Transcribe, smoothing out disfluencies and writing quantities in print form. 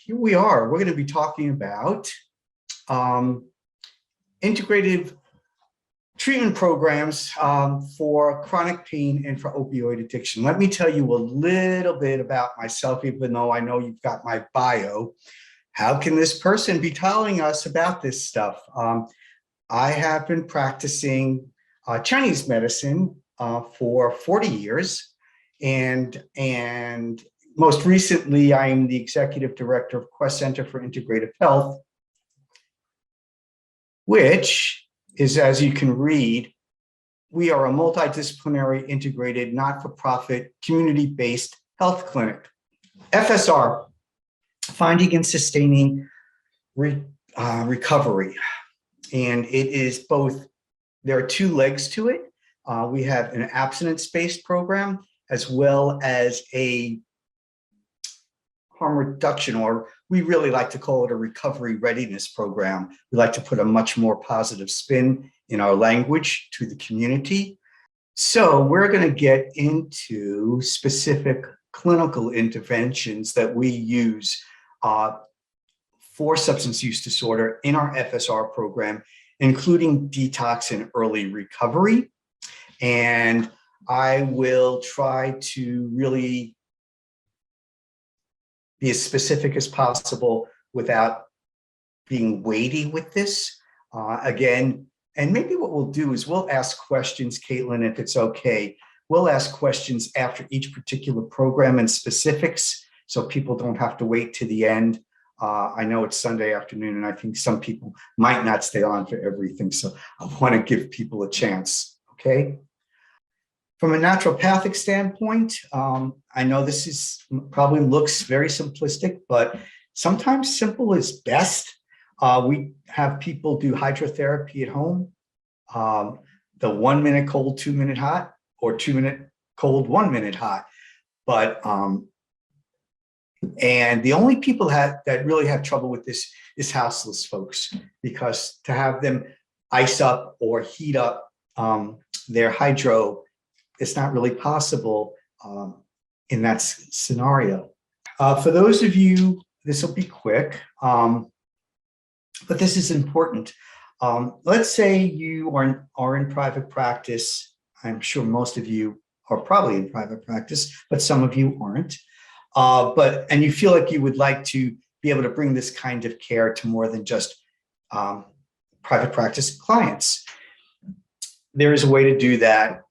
here we are. We're going to be talking about integrative treatment programs for chronic pain and for opioid addiction. Let me tell you a little bit about myself, even though I know you've got my bio. How can this person be telling us about this stuff? I have been practicing Chinese medicine for 40 years. And most recently, I am the executive director of Quest Center for Integrative Health, which is, as you can read, we are a multidisciplinary, integrated, not-for-profit, community-based health clinic. FSR, finding and sustaining recovery. And it is both, there are two legs to it. We have an abstinence-based program, as well as a harm reduction, or we really like to call it a recovery readiness program. We like to put a much more positive spin in our language to the community. So we're going to get into specific clinical interventions that we use for substance use disorder in our FSR program, including detox and early recovery. And I will try to really be as specific as possible without being weighty with this. Again, and maybe what we'll do is we'll ask questions, Caitlin, if it's okay. We'll ask questions after each particular program and specifics, so people don't have to wait to the end. I know it's Sunday afternoon, and I think some people might not stay on for everything, so I want to give people a chance, okay? From a naturopathic standpoint, I know this is probably looks very simplistic, but sometimes simple is best. We have people do hydrotherapy at home, the 1 minute cold, 2 minute hot, or 2 minute cold, 1 minute hot. But and the only people that really have trouble with this is houseless folks, because to have them ice up or heat up their hydro, it's not really possible in that scenario. For those of you, this will be quick, but this is important. Let's say you are in private practice. I'm sure most of you are probably in private practice, but some of you aren't. And you feel like you would like to be able to bring this kind of care to more than just private practice clients. There is a way to do that.